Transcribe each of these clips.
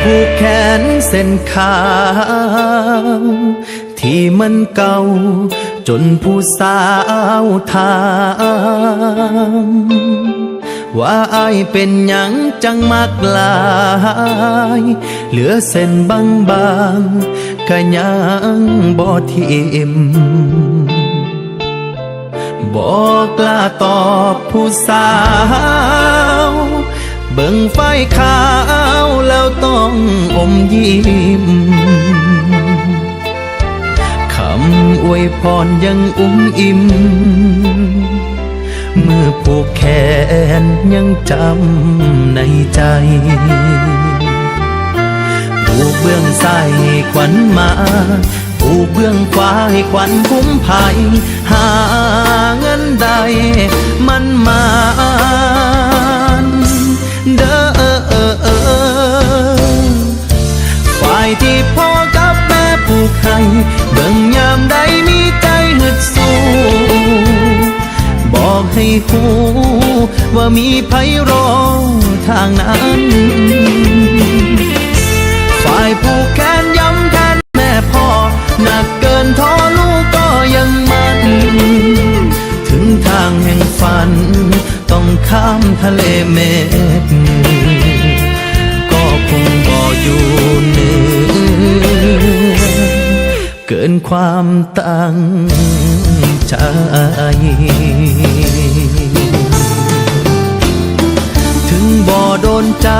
ผูกแขนเส้นขาวที่มันเก่าจนผู้สาวถามว่าอายเป็นหยังจังมากลายเหลือเส้นบางๆก็ยังบ่ทิ่มบอกกล้าตอบผู้สาวเบิ่งไฟขาวแล้วต้องอมยิ้มคำอวยพรยังอิ่มเมื่อผูกแขนยังจำในใจผูกเบื้องซ้ายให้ขวัญมาผูกเบื้องขวาให้ขวัญคุ้มภัยหาเงินใดมันมาเด้อฝ่ายที่พ่อกับแม่ผูกให้เบิ่งยามใดมีใจฮึดสู้บอกให้หูว่ามีไผรอทางนั้นฝ่ายผูกแขนย้ำแทนแม่พ่อหนักเกินท้อลูกก็ยังมันถึงทางแห่งฝันต้องข้ามทะเลเมฆก็คงบ่อยู่เหนือเกินความตั้งใจถึงบ่โดนใจ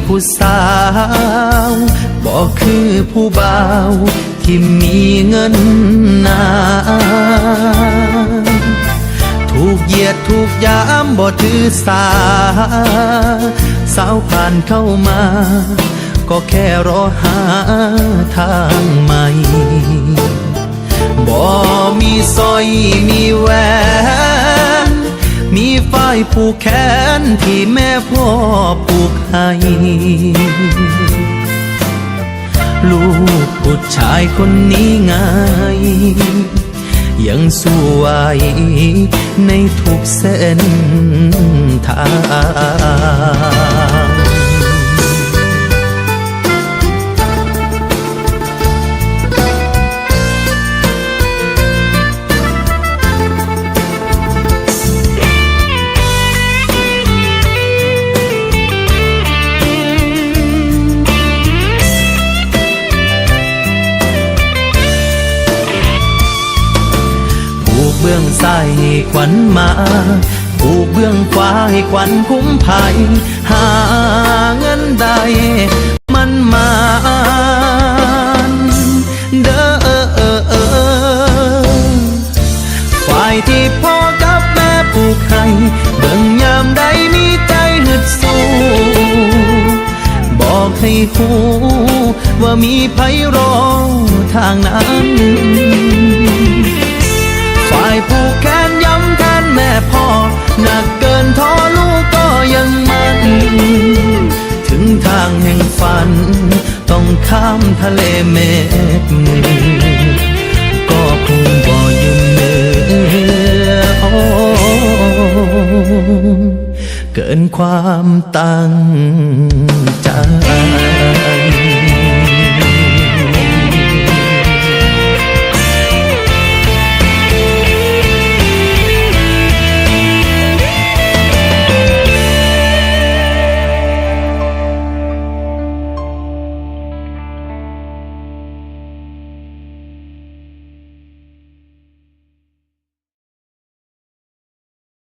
ผู้สาวบ่คือผู้บ่าวที่มีเงินนาถูกเหยียดถูกยามบ่ถือสาสาวผ่านเข้ามาก็แค่รอหาทางใหม่บ่มีสร้อยมีแหวนมีฝ้ายผูกแขนที่แม่พ่อผูกให้ลูกผู้ชายคนนี้ไงยังสู้ไหวในทุกเส้นทางเบื้องซ้ายให้ขวัญมาผูกเบื้องขวาให้ขวัญคุ้มภัยหาเงินใดมันมาเด้อฝ่ายที่พ่อกับแม่ผูกให้เบิ่งยามใดมีใจฮึดสู้บอกให้หูว่ามีไผรอทางนั้นฝ่ายผูกแขนย้ำแทนแม่พ่อหนักเกินท้อลูกก็ยังมันถึงทางแห่งฝันต้องข้ามทะเลเมฆก็คงบ่อยู่เหนือเกินความตั้งใจ